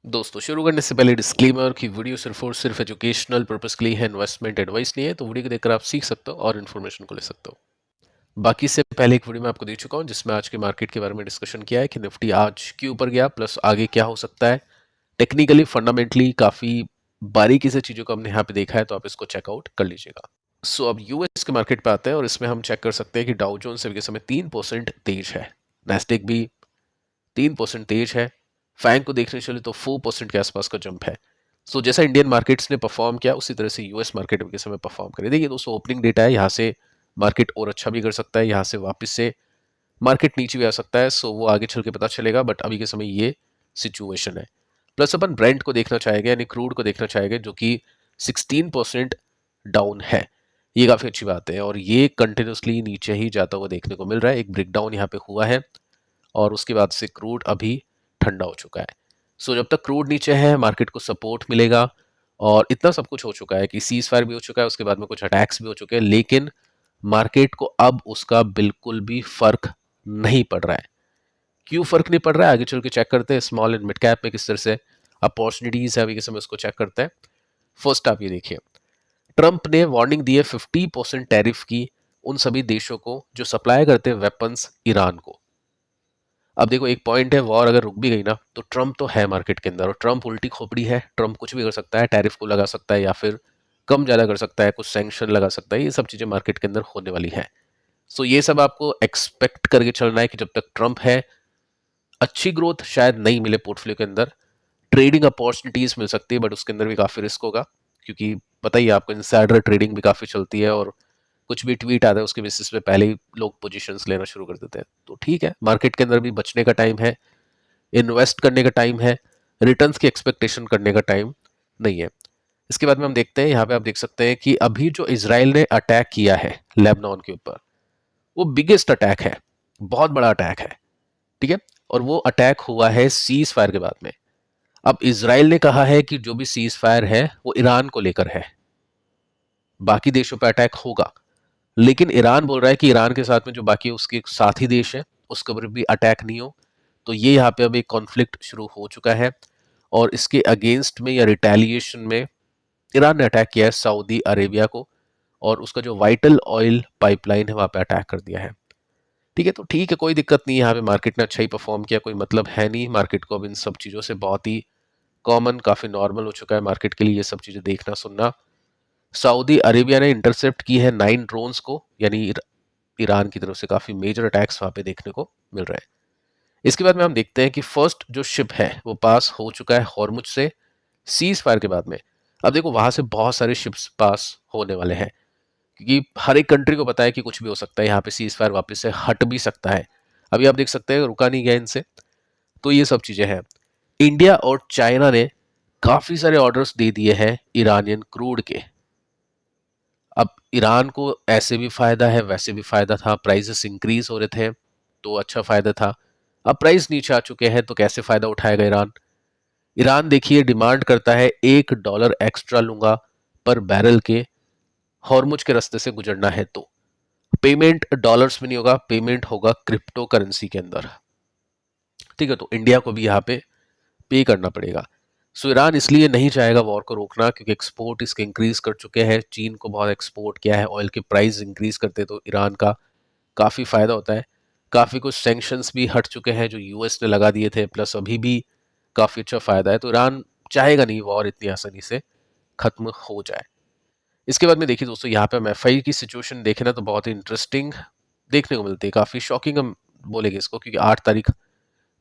दोस्तों शुरू करने से पहले डिस्क्लेमर कि वीडियो सिर्फ और सिर्फ एजुकेशनल पर्पस के लिए है, इन्वेस्टमेंट एडवाइस नहीं है। तो वीडियो को देखकर आप सीख सकते हो और इन्फॉर्मेशन को ले सकते हो। बाकी से पहले एक वीडियो मैं आपको दे चुका हूं जिसमें आज के मार्केट के बारे में डिस्कशन किया है कि निफ्टी आज के ऊपर गया प्लस आगे क्या हो सकता है। टेक्निकली फंडामेंटली काफी बारीकी से चीजों को हमने यहाँ पे देखा है, तो आप इसको चेकआउट कर लीजिएगा। सो अब यूएस के मार्केट पे आते हैं और इसमें हम चेक कर सकते हैं कि डाउ जोन्स अभी के समय 3% तेज है, नेस्डेक भी 3% तेज है। फैंग को देखने चले तो 4% के आसपास का जंप है। सो जैसा इंडियन मार्केट्स ने परफॉर्म किया उसी तरह से यूएस मार्केट के समय परफॉर्म करे। देखिए दोस्तों, ओपनिंग डेटा है, यहाँ से मार्केट और अच्छा भी कर सकता है, यहाँ से वापस से मार्केट नीचे भी आ सकता है। सो वो आगे चल के पता चलेगा, बट अभी के समय ये सिचुएशन है। प्लस अपन ब्रेंट को देखना चाहेंगे, यानी क्रूड को देखना चाहेंगे, जो कि 16% डाउन है। ये काफ़ी अच्छी बात है और ये कंटिन्यूसली नीचे ही जाता हुआ देखने को मिल रहा है। एक ब्रेकडाउन यहाँ पे हुआ है और उसके बाद से क्रूड अभी ठंडा हो चुका है। सो जब तक क्रूड नीचे है मार्केट को सपोर्ट मिलेगा। और इतना सब कुछ हो चुका है कि सीज फायर भी हो चुका है, उसके बाद में कुछ अटैक्स भी हो चुके हैं, लेकिन मार्केट को अब उसका बिल्कुल भी फर्क नहीं पड़ रहा है। क्यों फर्क नहीं पड़ रहा है, आगे चल के चेक करते हैं। स्मॉल एंड मिड कैप में किस तरह से अपॉर्चुनिटीज है अभी के समय, उसको चेक करते हैं। फर्स्ट आप ये देखिए, ट्रंप ने वार्निंग दी है 50% टैरिफ की उन सभी देशों को जो सप्लाई करते हैं वेपन्स ईरान को। अब देखो, एक पॉइंट है, वॉर अगर रुक भी गई ना तो ट्रम्प तो है मार्केट के अंदर, और ट्रम्प उल्टी खोपड़ी है। ट्रम्प कुछ भी कर सकता है, टैरिफ को लगा सकता है या फिर कम ज़्यादा कर सकता है, कुछ सैंक्शन लगा सकता है। ये सब चीज़ें मार्केट के अंदर होने वाली है। सो ये सब आपको एक्सपेक्ट करके चलना है कि जब तक ट्रम्प है अच्छी ग्रोथ शायद नहीं मिले पोर्टफोलियो के अंदर। ट्रेडिंग अपॉर्चुनिटीज मिल सकती है, बट उसके अंदर भी काफ़ी रिस्क होगा, क्योंकि पता ही है आपको, इनसाइडर ट्रेडिंग भी काफ़ी चलती है और कुछ भी ट्वीट आता है उसके बेसिस पे पहले ही लोग पोजीशंस लेना शुरू कर देते हैं। तो ठीक है, मार्केट के अंदर भी बचने का टाइम है, इन्वेस्ट करने का टाइम है, रिटर्न्स की एक्सपेक्टेशन करने का टाइम नहीं है। इसके बाद में हम देखते हैं, यहाँ पे आप देख सकते हैं कि अभी जो इसराइल ने अटैक किया है लेबनान के ऊपर, वो बिगेस्ट अटैक है, बहुत बड़ा अटैक है, ठीक है। और वो अटैक हुआ है सीज फायर के बाद में। अब इसराइल ने कहा है कि जो भी सीज फायर है वो ईरान को लेकर है, बाकी देशों पर अटैक होगा, लेकिन ईरान बोल रहा है कि ईरान के साथ में जो बाकी उसके साथी देश है उसके ऊपर भी अटैक नहीं हो। तो ये यहाँ पे अब एक कॉन्फ्लिक्ट शुरू हो चुका है और इसके अगेंस्ट में या रिटेलिएशन में ईरान ने अटैक किया है सऊदी अरेबिया को, और उसका जो वाइटल ऑयल पाइपलाइन है वहाँ पे अटैक कर दिया है। ठीक है, तो ठीक है, कोई दिक्कत नहीं है। यहाँ पे मार्केट ने अच्छा ही परफॉर्म किया, कोई मतलब है नहीं। मार्केट को अब इन सब चीज़ों से बहुत ही कॉमन, काफ़ी नॉर्मल हो चुका है मार्केट के लिए ये सब चीज़ें देखना सुनना। सऊदी अरेबिया ने इंटरसेप्ट की है 9 ड्रोन्स को, यानी ईरान की तरफ से काफ़ी मेजर अटैक्स वहाँ पे देखने को मिल रहे हैं। इसके बाद में हम देखते हैं कि फर्स्ट जो शिप है वो पास हो चुका है हॉर्मुज से सीज फायर के बाद में। अब देखो, वहां से बहुत सारे शिप्स पास होने वाले हैं, क्योंकि हर एक कंट्री को पता है कि कुछ भी हो सकता है, यहाँ पे सीज फायर वापस से हट भी सकता है। अभी आप देख सकते हैं रुका नहीं गया इनसे। तो ये सब चीज़ें हैं। इंडिया और चाइना ने काफ़ी सारे ऑर्डर्स दे दिए हैं ईरानियन क्रूड के। अब ईरान को ऐसे भी फायदा है, वैसे भी फायदा था, प्राइसेस इंक्रीज हो रहे थे तो अच्छा फायदा था। अब प्राइस नीचे आ चुके हैं तो कैसे फायदा उठाएगा ईरान। ईरान देखिए डिमांड करता है $1 एक्स्ट्रा लूंगा पर बैरल के, हॉर्मुज के रास्ते से गुजरना है तो। पेमेंट डॉलर्स में नहीं होगा, पेमेंट होगा क्रिप्टो करेंसी के अंदर। ठीक है, तो इंडिया को भी यहाँ पे पे करना पड़ेगा। सो ईरान इसलिए नहीं चाहेगा वॉर को रोकना, क्योंकि एक्सपोर्ट इसके इंक्रीज कर चुके हैं। चीन को बहुत एक्सपोर्ट किया है, ऑयल के प्राइस इंक्रीज करते तो ईरान का काफ़ी फायदा होता है। काफ़ी कुछ सैंक्शंस भी हट चुके हैं जो यूएस ने लगा दिए थे, प्लस अभी भी काफ़ी अच्छा फायदा है। तो ईरान चाहेगा नहीं वॉर इतनी आसानी से खत्म हो जाए। इसके बाद में देखिए दोस्तों, यहाँ पे हम एफआई की सिचुएशन देखें ना तो बहुत ही इंटरेस्टिंग देखने को मिलती है, काफ़ी शॉकिंग हम बोलेंगे इसको, क्योंकि 8 तारीख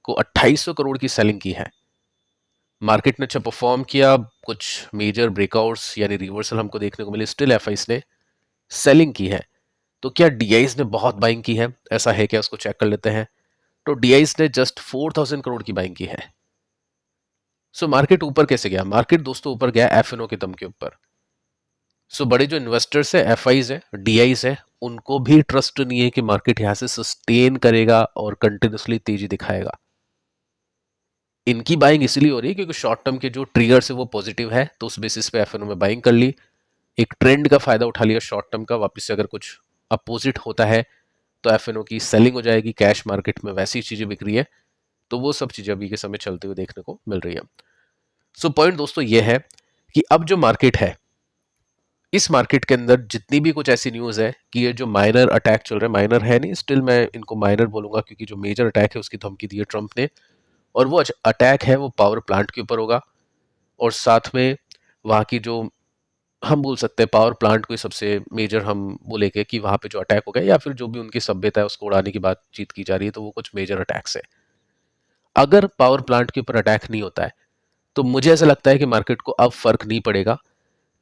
को 2800 करोड़ की सेलिंग की है। मार्केट ने अच्छा परफॉर्म किया, कुछ मेजर ब्रेकआउट्स यानी रिवर्सल हमको देखने को मिले, स्टिल एफआईस ने सेलिंग की है। तो क्या डीआईस ने बहुत बाइंग की है, ऐसा है क्या, उसको चेक कर लेते हैं। तो डीआईस ने जस्ट 4000 करोड़ की बाइंग की है। सो मार्केट ऊपर कैसे गया, मार्केट दोस्तों ऊपर गया एफएनओ के दम के ऊपर। सो बड़े जो इन्वेस्टर्स है, एफआईज है, डीआईस है, उनको भी ट्रस्ट नहीं है कि मार्केट यहां से सस्टेन करेगा और कंटिन्यूसली तेजी दिखाएगा। इनकी बाइंग इसलिए हो रही है क्योंकि शॉर्ट टर्म के जो ट्रिगर्स है वो पॉजिटिव है, तो उस बेसिस पे एफएनओ में बाइंग कर ली, एक ट्रेंड का फायदा उठा लिया शॉर्ट टर्म का। वापस से अगर कुछ अपोजिट होता है तो एफएनओ की सेलिंग हो जाएगी, कैश मार्केट में वैसी चीजें बिक रही है। तो वो सब चीजें अभी के समय चलते हुए देखने को मिल रही है। सो पॉइंट दोस्तों ये है कि अब जो मार्केट है, इस मार्केट के अंदर जितनी भी कुछ ऐसी न्यूज़ है कि ये जो माइनर अटैक चल रहा है, माइनर है नहीं, स्टिल मैं इनको माइनर बोलूंगा क्योंकि जो मेजर अटैक है उसकी धमकी दी है ट्रंप ने, और वो अटैक है वो पावर प्लांट के ऊपर होगा, और साथ में वहाँ की जो हम बोल सकते हैं पावर प्लांट कोई सबसे मेजर हम बोलेंगे कि वहाँ पे जो अटैक हो गया या फिर जो भी उनकी सभ्यता है उसको उड़ाने की बातचीत की जा रही है, तो वो कुछ मेजर अटैक्स है। अगर पावर प्लांट के ऊपर अटैक नहीं होता है तो मुझे ऐसा लगता है कि मार्केट को अब फर्क नहीं पड़ेगा,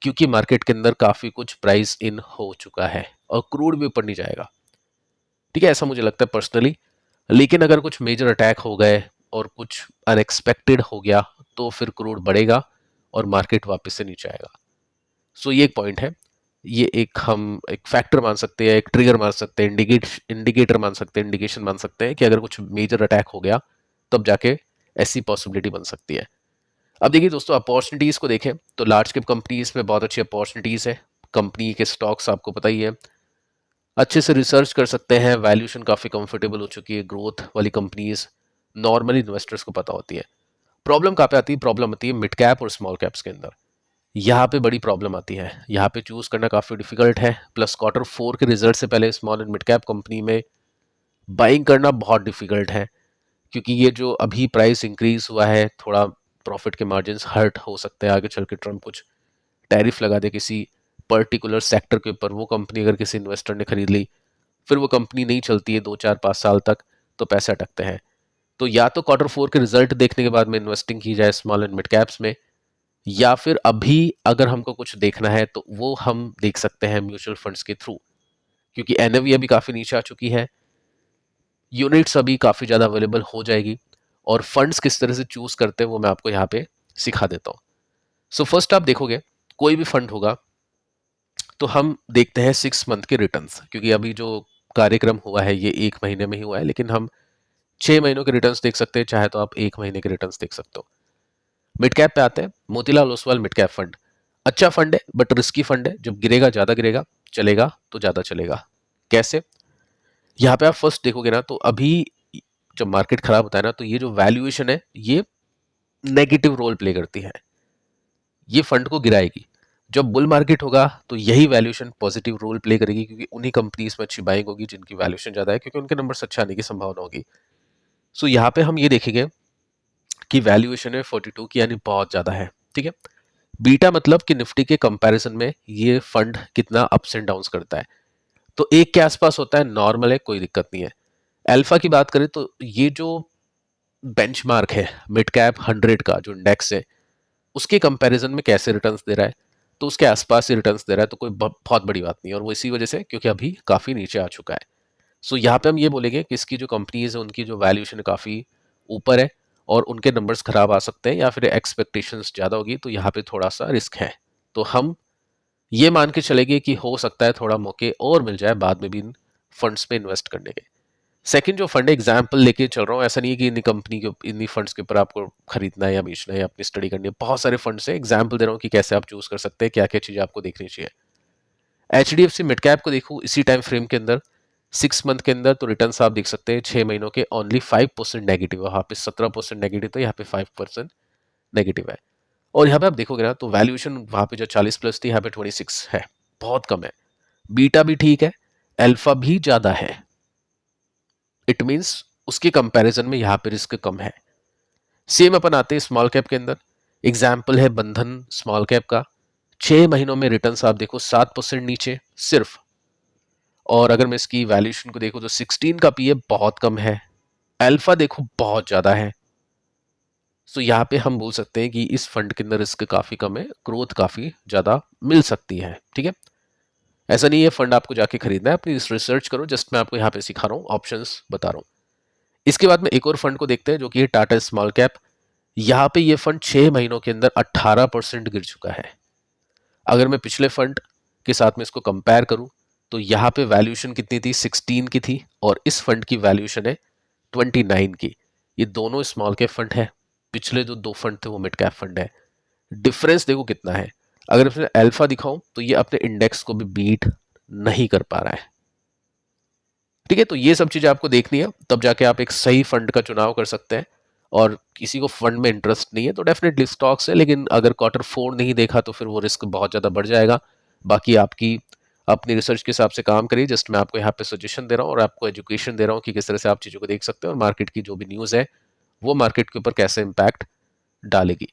क्योंकि मार्केट के अंदर काफी कुछ प्राइस इन हो चुका है और क्रूड भी ऊपर नहीं जाएगा। ठीक है, ऐसा मुझे लगता है पर्सनली। लेकिन अगर कुछ मेजर अटैक हो गए और कुछ अनएक्सपेक्टेड हो गया तो फिर क्रूड बढ़ेगा और मार्केट वापस से नीचे आएगा। सो ये एक पॉइंट है, ये एक हम एक फैक्टर मान सकते हैं, एक ट्रिगर मान सकते हैं, इंडिकेटर मान सकते हैं, इंडिकेशन मान सकते हैं कि अगर कुछ मेजर अटैक हो गया तब जाके ऐसी पॉसिबिलिटी बन सकती है। अब देखिए दोस्तों, अपॉर्चुनिटीज को देखें तो लार्ज कैप कंपनीज में बहुत अच्छी अपॉर्चुनिटीज है। कंपनी के स्टॉक्स आपको पता ही है, अच्छे से रिसर्च कर सकते हैं, वैल्यूएशन काफी कंफर्टेबल हो चुकी है, ग्रोथ वाली कंपनीज नॉर्मली इन्वेस्टर्स को पता होती है। प्रॉब्लम कहाँ पे आती है? प्रॉब्लम आती है मिड कैप और स्मॉल कैप्स के अंदर। यहाँ पे बड़ी प्रॉब्लम आती है, यहाँ पे चूज करना काफी डिफिकल्ट है। प्लस Q4 के रिजल्ट से पहले small and mid cap company में बाइंग करना बहुत डिफिकल्ट है, क्योंकि ये जो अभी प्राइस इंक्रीज हुआ है, थोड़ा प्रॉफिट के मार्जिन हर्ट हो सकते हैं आगे चल के, ट्रम्प कुछ टैरिफ लगा दे किसी पर्टिकुलर सेक्टर के ऊपर, वो कंपनी अगर किसी इन्वेस्टर ने खरीद ली, फिर वो कंपनी नहीं चलती है 2 4 5 साल तक, तो पैसे अटकते हैं। तो या तो Q4 के रिजल्ट देखने के बाद में इन्वेस्टिंग की जाए स्मॉल एंड मिड कैप्स में, या फिर अभी अगर हमको कुछ देखना है तो वो हम देख सकते हैं म्यूचुअल फंड्स के थ्रू, क्योंकि एनएवी अभी काफी नीचे आ चुकी है, यूनिट्स अभी काफी ज्यादा अवेलेबल हो जाएगी, और फंड्स किस तरह से चूज करते हैं वो मैं आपको यहाँ पे सिखा देता हूँ। सो फर्स्ट आप देखोगे कोई भी फंड होगा तो हम देखते हैं 6 मंथ के रिटर्न्स, क्योंकि अभी जो कार्यक्रम हुआ है ये 1 महीने में ही हुआ है, लेकिन हम 6 महीनों के रिटर्न्स देख सकते हैं, चाहे तो आप 1 महीने के रिटर्न्स देख सकते हो। मिड कैप पे आते हैं, Motilal Oswal mid cap fund अच्छा फंड है बट रिस्की फंड है, जब गिरेगा ज्यादा गिरेगा, चलेगा तो ज्यादा चलेगा। कैसे? यहाँ पे आप फर्स्ट देखोगे ना तो अभी जब मार्केट खराब होता है ना तो ये जो वैल्यूएशन है ये नेगेटिव रोल प्ले करती है, ये फंड को गिराएगी। जब बुल मार्केट होगा तो यही वैल्यूएशन पॉजिटिव रोल प्ले करेगी, क्योंकि उन्हीं कंपनीज में अच्छी बाइंग होगी जिनकी वैल्यूएशन ज्यादा है, क्योंकि उनके नंबर्स अच्छे आने की संभावना होगी। सो यहाँ पे हम ये देखेंगे कि वैल्यूएशन है 42 की, यानी बहुत ज्यादा है। ठीक है, बीटा मतलब कि निफ्टी के कंपैरिजन में ये फंड कितना अप्स एंड डाउन्स करता है, तो 1 के आसपास होता है, नॉर्मल है, कोई दिक्कत नहीं है। अल्फा की बात करें तो ये जो बेंचमार्क है मिड कैप 100 का जो इंडेक्स है, उसके कंपैरिजन में कैसे रिटर्न्स दे रहा है, तो उसके आसपास ही रिटर्न्स दे रहा है, तो कोई बहुत बड़ी बात नहीं है, और वो इसी वजह से क्योंकि अभी काफी नीचे आ चुका है। सो यहाँ पे हम ये बोलेंगे कि इसकी जो कंपनीज है उनकी जो वैल्यूएशन काफी ऊपर है और उनके नंबर्स खराब आ सकते हैं या फिर एक्सपेक्टेशंस ज्यादा होगी, तो यहाँ पे थोड़ा सा रिस्क है। तो हम ये मान के चलेंगे कि हो सकता है थोड़ा मौके और मिल जाए बाद में भी इन फंड्स में इन्वेस्ट करने के। सेकंड जो फंड है, एग्जाम्पल लेके चल रहा हूँ, ऐसा नहीं है कि इन्हीं कंपनी के इन्हीं फंड्स के ऊपर आपको खरीदना है या बेचना है या अपनी स्टडी करनी है, बहुत सारे फंड्स हैं, एग्जाम्पल दे रहा हूँ कि कैसे आप चूज कर सकते हैं, क्या क्या चीजें आपको देखनी चाहिए। HDFC मिड कैप को देखो इसी टाइम फ्रेम के अंदर 6 मंथ के अंदर, तो रिटर्न्स आप देख सकते हैं 6 महीनों के ओनली 5% नेगेटिव है, वहाँ पे 17% नेगेटिव था, यहाँ पे 5% नेगेटिव है। और यहाँ पे आप देखोगे ना तो वैल्यूएशन वहाँ पे जो 40+ थी यहाँ पे 26 है, बहुत कम है। बीटा भी ठीक है, अल्फा भी ज्यादा है, इट मीन्स उसके कंपैरिजन में यहाँ पे रिस्क कम है। सेम अपन आते हैं स्मॉल कैप के अंदर, एग्जाम्पल है बंधन स्मॉल कैप का, 6 महीनों में रिटर्न्स आप देखो 7% नीचे सिर्फ, और अगर मैं इसकी वैल्यूएशन को देखूं तो 16 का पीए बहुत कम है, अल्फा देखो बहुत ज्यादा है। सो यहाँ पे हम बोल सकते हैं कि इस फंड के अंदर रिस्क काफी कम है, ग्रोथ काफी ज्यादा मिल सकती है। ठीक है, ऐसा नहीं है फंड आपको जाके खरीदना है, अपनी रिसर्च करो, जस्ट मैं आपको यहाँ पे सिखा रहा हूँ, ऑप्शंस बता रहा हूँ। इसके बाद में एक और फंड को देखते हैं जो कि टाटा स्मॉल कैप। यहाँ पे ये फंड 6 महीनों के अंदर 18% गिर चुका है। अगर मैं पिछले फंड के साथ में इसको कंपेयर करूं तो यहाँ पे वैल्यूएशन कितनी थी? 16 की थी, और इस फंड की वैल्यूएशन है 29 की। ये दोनों स्मॉल कैप फंड है, पिछले जो 2 फंड थे वो मिड कैप फंड है। डिफरेंस देखो कितना है। अगर इसमें अल्फा दिखाऊं तो ये अपने इंडेक्स को भी बीट नहीं कर पा रहा है। ठीक है, तो ये सब चीजें आपको देखनी है, तब जाके आप एक सही फंड का चुनाव कर सकते हैं। और किसी को फंड में इंटरेस्ट नहीं है तो डेफिनेटली स्टॉक्स है, लेकिन अगर क्वार्टर फोर नहीं देखा तो फिर वो रिस्क बहुत ज़्यादा बढ़ जाएगा। बाकी आपकी अपनी रिसर्च के हिसाब से काम करिए। जस्ट मैं आपको यहाँ पे सजेशन दे रहा हूँ और आपको एजुकेशन दे रहा हूँ कि किस तरह से आप चीज़ों को देख सकते हैं और मार्केट की जो भी न्यूज़ है वो मार्केट के ऊपर कैसे इम्पैक्ट डालेगी।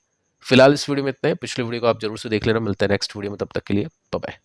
फिलहाल इस वीडियो में इतना है, पिछले वीडियो को आप जरूर से देख लेना। मिलते हैं नेक्स्ट वीडियो में, तब तक के लिए बाय बाय।